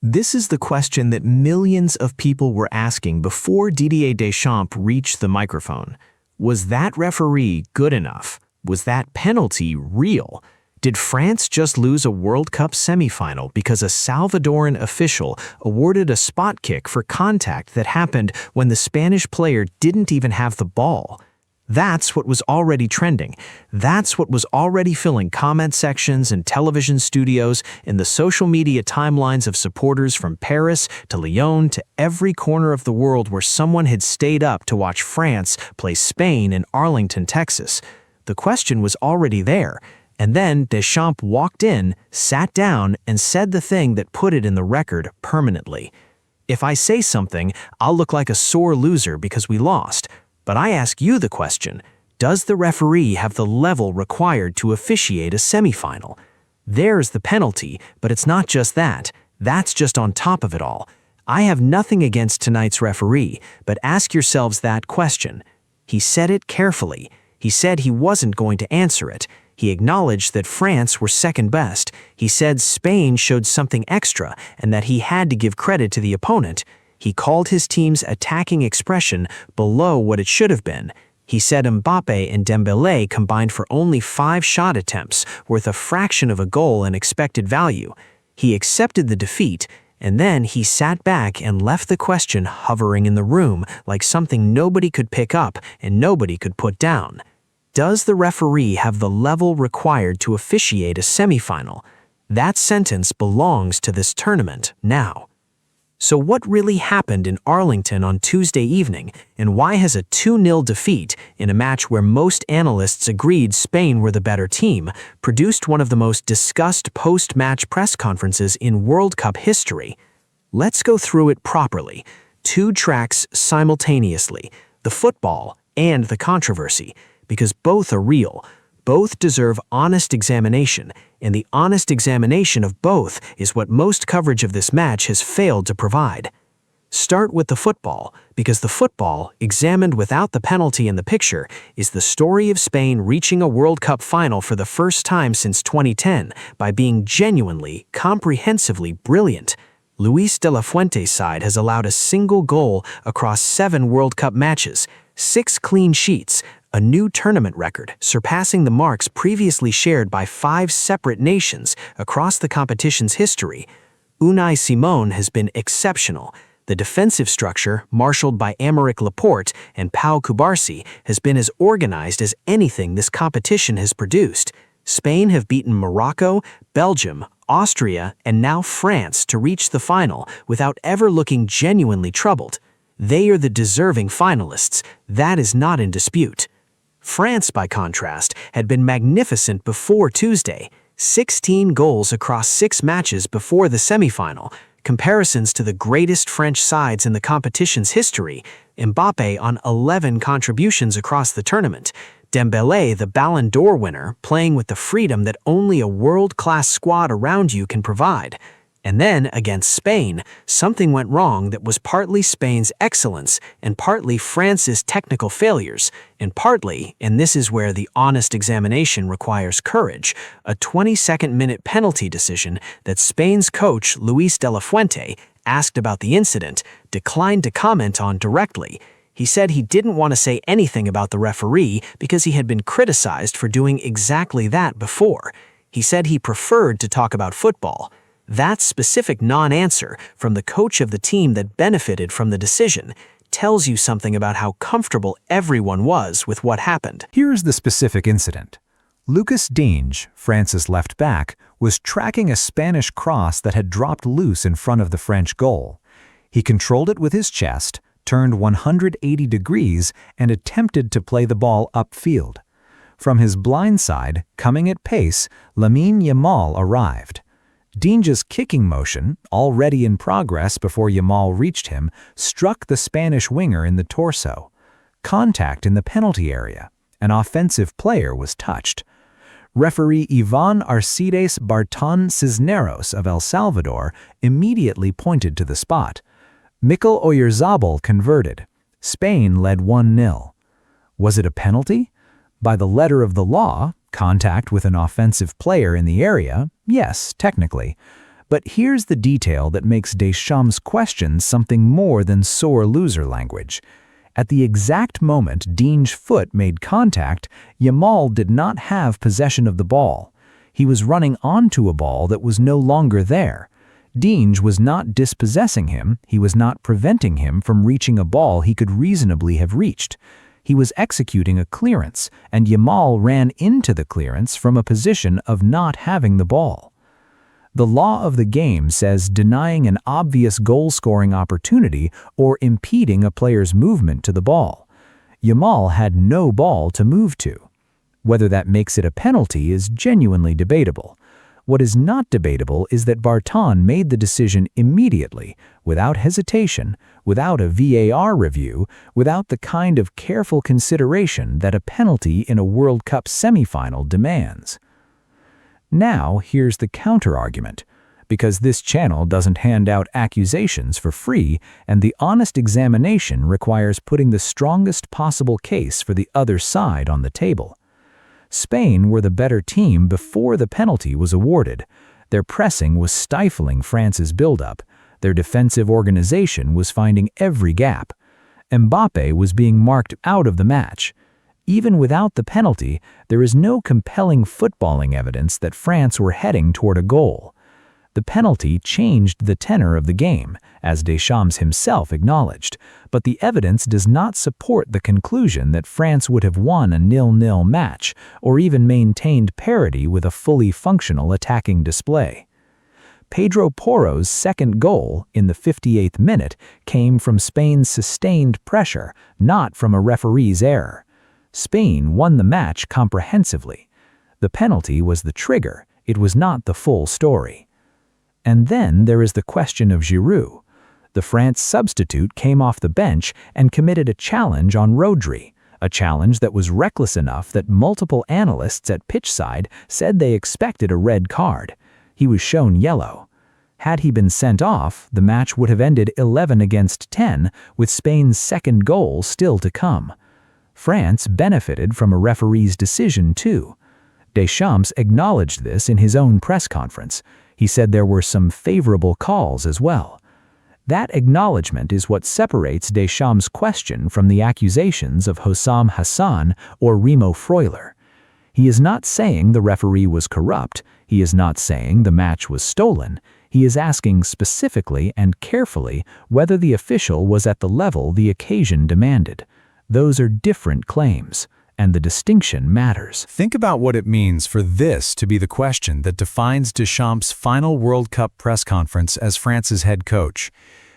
This is the question that millions of people were asking before Didier Deschamps reached the microphone. Was that referee good enough? Was that penalty real? Did France just lose a World Cup semifinal because a Salvadoran official awarded a spot kick for contact that happened when the Spanish player didn't even have the ball? That's what was already trending. That's what was already filling comment sections and television studios in the social media timelines of supporters from Paris to Lyon to every corner of the world where someone had stayed up to watch France play Spain in Arlington, Texas. The question was already there. And then Deschamps walked in, sat down, and said the thing that put it in the record permanently. If I say something, I'll look like a sore loser because we lost. But I ask you the question, does the referee have the level required to officiate a semifinal? There's the penalty, but it's not just that. That's just on top of it all. I have nothing against tonight's referee, but ask yourselves that question. He said it carefully. He said he wasn't going to answer it. He acknowledged that France were second best. He said Spain showed something extra and that he had to give credit to the opponent. He called his team's attacking expression below what it should have been. He said Mbappe and Dembélé combined for only 5 shot attempts, worth a fraction of a goal in expected value. He accepted the defeat, and then he sat back and left the question hovering in the room like something nobody could pick up and nobody could put down. Does the referee have the level required to officiate a semifinal? That sentence belongs to this tournament now. So what really happened in Arlington on Tuesday evening, and why has a 2-0 defeat in a match where most analysts agreed Spain were the better team produced one of the most discussed post-match press conferences in World Cup history? Let's go through it properly. 2 tracks simultaneously, the football and the controversy, because both are real. Both deserve honest examination, and the honest examination of both is what most coverage of this match has failed to provide. Start with the football, because the football, examined without the penalty in the picture, is the story of Spain reaching a World Cup final for the first time since 2010 by being genuinely, comprehensively brilliant. Luis de la Fuente's side has allowed a single goal across 7 World Cup matches, 6 clean sheets, a new tournament record surpassing the marks previously shared by 5 separate nations across the competition's history. Unai Simon has been exceptional. The defensive structure, marshaled by Aymeric Laporte and Pau Cubarsí, has been as organized as anything this competition has produced. Spain have beaten Morocco, Belgium, Austria, and now France to reach the final without ever looking genuinely troubled. They are the deserving finalists. That is not in dispute. France, by contrast, had been magnificent before Tuesday. 16 goals across 6 matches before the semifinal. Comparisons to the greatest French sides in the competition's history. Mbappe on 11 contributions across the tournament. Dembélé, the Ballon d'Or winner, playing with the freedom that only a world-class squad around you can provide. And then, against Spain, something went wrong that was partly Spain's excellence and partly France's technical failures, and partly, and this is where the honest examination requires courage, a 22nd-minute penalty decision that Spain's coach, Luis de la Fuente, asked about the incident, declined to comment on directly. He said he didn't want to say anything about the referee because he had been criticized for doing exactly that before. He said he preferred to talk about football. That specific non-answer from the coach of the team that benefited from the decision tells you something about how comfortable everyone was with what happened. Here's the specific incident. Lucas Digne, France's left back, was tracking a Spanish cross that had dropped loose in front of the French goal. He controlled it with his chest, turned 180 degrees, and attempted to play the ball upfield. From his blind side, coming at pace, Lamine Yamal arrived. Digne's kicking motion, already in progress before Yamal reached him, struck the Spanish winger in the torso. Contact in the penalty area. An offensive player was touched. Referee Ivan Arcides Barton Cisneros of El Salvador immediately pointed to the spot. Mikel Oyarzabal converted. Spain led 1-0. Was it a penalty? By the letter of the law, contact with an offensive player in the area, yes, technically. But here's the detail that makes Deschamps' questions something more than sore loser language. At the exact moment Digne's foot made contact, Yamal did not have possession of the ball. He was running onto a ball that was no longer there. Digne was not dispossessing him, he was not preventing him from reaching a ball he could reasonably have reached. He was executing a clearance, and Yamal ran into the clearance from a position of not having the ball. The law of the game says denying an obvious goal-scoring opportunity or impeding a player's movement to the ball. Yamal had no ball to move to. Whether that makes it a penalty is genuinely debatable. What is not debatable is that Barton made the decision immediately, without hesitation, without a VAR review, without the kind of careful consideration that a penalty in a World Cup semifinal demands. Now, here's the counter-argument. Because this channel doesn't hand out accusations for free, and the honest examination requires putting the strongest possible case for the other side on the table. Spain were the better team before the penalty was awarded. Their pressing was stifling France's build-up. Their defensive organization was finding every gap. Mbappé was being marked out of the match. Even without the penalty, there is no compelling footballing evidence that France were heading toward a goal. The penalty changed the tenor of the game, as Deschamps himself acknowledged, but the evidence does not support the conclusion that France would have won a 0-0 match or even maintained parity with a fully functional attacking display. Pedro Porro's second goal, in the 58th minute, came from Spain's sustained pressure, not from a referee's error. Spain won the match comprehensively. The penalty was the trigger, it was not the full story. And then there is the question of Giroud. The France substitute came off the bench and committed a challenge on Rodri, a challenge that was reckless enough that multiple analysts at pitchside said they expected a red card. He was shown yellow. Had he been sent off, the match would have ended 11-10, with Spain's second goal still to come. France benefited from a referee's decision too. Deschamps acknowledged this in his own press conference. He said there were some favorable calls as well. That acknowledgement is what separates Deschamps' question from the accusations of Hossam Hassan or Remo Freuler. He is not saying the referee was corrupt. He is not saying the match was stolen. He is asking specifically and carefully whether the official was at the level the occasion demanded. Those are different claims, and the distinction matters. Think about what it means for this to be the question that defines Deschamps' final World Cup press conference as France's head coach.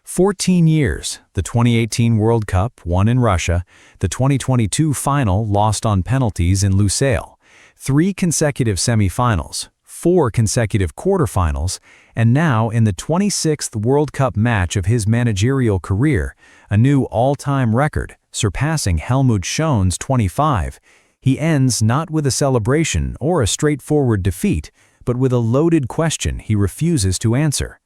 14 years, the 2018 World Cup won in Russia, the 2022 final lost on penalties in Lusail, 3 consecutive semifinals, 4 consecutive quarterfinals, and now in the 26th World Cup match of his managerial career, a new all-time record, surpassing Helmut Schoen's 25, he ends not with a celebration or a straightforward defeat, but with a loaded question he refuses to answer.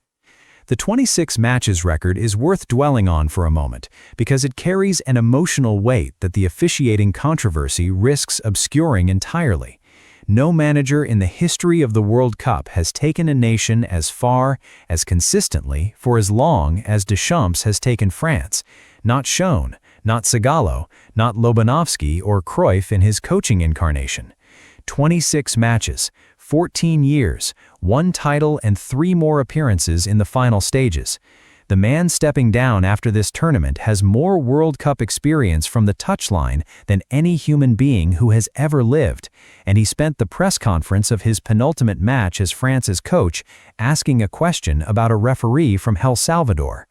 The 26 matches record is worth dwelling on for a moment because it carries an emotional weight that the officiating controversy risks obscuring entirely. No manager in the history of the World Cup has taken a nation as far, as consistently, for as long as Deschamps has taken France. Not Schoen, not Zagallo, not Lobanovsky or Cruyff in his coaching incarnation. 26 matches, 14 years, 1 title and 3 more appearances in the final stages. The man stepping down after this tournament has more World Cup experience from the touchline than any human being who has ever lived, and he spent the press conference of his penultimate match as France's coach asking a question about a referee from El Salvador.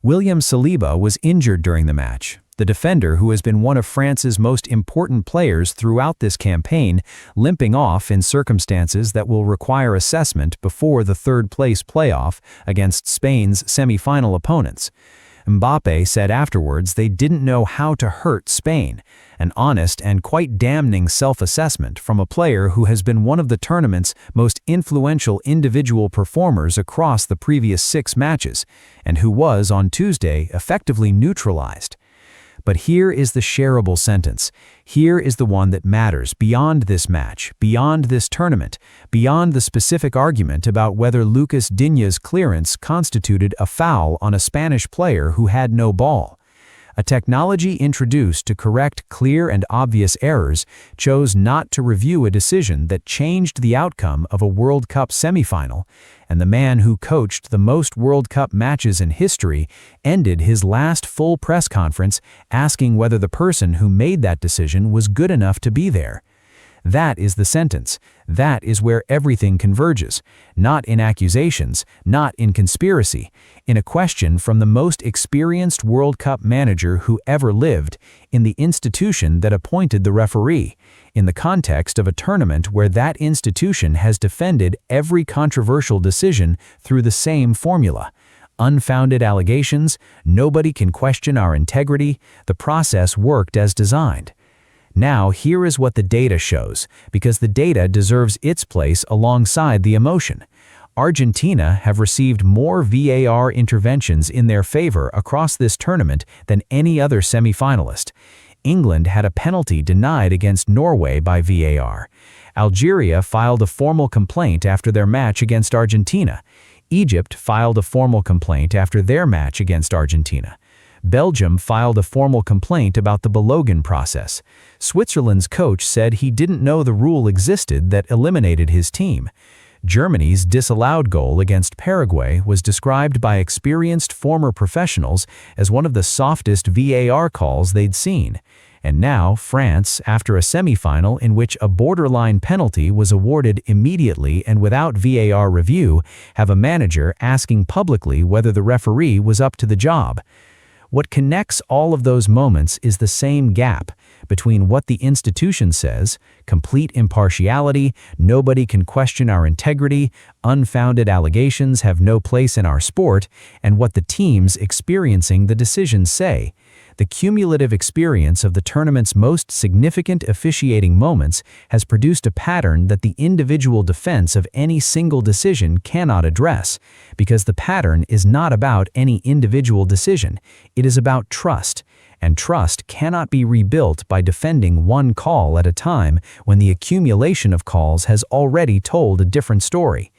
William Saliba was injured during the match. The defender, who has been one of France's most important players throughout this campaign, limping off in circumstances that will require assessment before the third-place playoff against Spain's semi-final opponents. Mbappé said afterwards they didn't know how to hurt Spain, an honest and quite damning self-assessment from a player who has been one of the tournament's most influential individual performers across the previous 6 matches, and who was, on Tuesday, effectively neutralized. But here is the shareable sentence. Here is the one that matters beyond this match, beyond this tournament, beyond the specific argument about whether Lucas Digne's clearance constituted a foul on a Spanish player who had no ball. A technology introduced to correct clear and obvious errors chose not to review a decision that changed the outcome of a World Cup semifinal, and the man who coached the most World Cup matches in history ended his last full press conference asking whether the person who made that decision was good enough to be there. That is the sentence. That is where everything converges, not in accusations, not in conspiracy, in a question from the most experienced World Cup manager who ever lived, in the institution that appointed the referee, in the context of a tournament where that institution has defended every controversial decision through the same formula. Unfounded allegations, nobody can question our integrity, the process worked as designed. Now, here is what the data shows, because the data deserves its place alongside the emotion. Argentina have received more VAR interventions in their favor across this tournament than any other semi-finalist. England had a penalty denied against Norway by VAR. Algeria filed a formal complaint after their match against Argentina. Egypt filed a formal complaint after their match against Argentina. Belgium filed a formal complaint about the Balogun process. Switzerland's coach said he didn't know the rule existed that eliminated his team. Germany's disallowed goal against Paraguay was described by experienced former professionals as one of the softest VAR calls they'd seen. And now, France, after a semifinal in which a borderline penalty was awarded immediately and without VAR review, have a manager asking publicly whether the referee was up to the job. What connects all of those moments is the same gap between what the institution says, complete impartiality, nobody can question our integrity, unfounded allegations have no place in our sport, and what the teams experiencing the decisions say. The cumulative experience of the tournament's most significant officiating moments has produced a pattern that the individual defense of any single decision cannot address, because the pattern is not about any individual decision, it is about trust, and trust cannot be rebuilt by defending one call at a time when the accumulation of calls has already told a different story.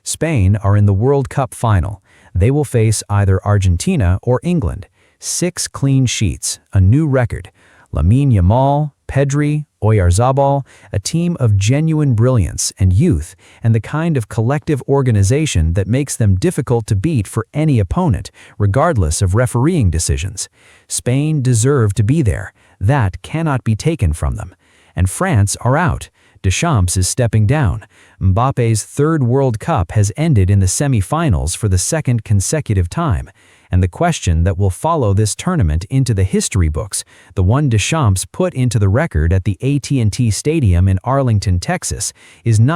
Spain are in the World Cup final. They will face either Argentina or England. 6 clean sheets, a new record. Lamine Yamal, Pedri, Oyarzabal, a team of genuine brilliance and youth, and the kind of collective organization that makes them difficult to beat for any opponent, regardless of refereeing decisions. Spain deserve to be there. That cannot be taken from them. And France are out. Deschamps is stepping down. Mbappe's third World Cup has ended in the semi-finals for the second consecutive time. And the question that will follow this tournament into the history books, the one Deschamps put into the record at the AT&T Stadium in Arlington, Texas, is not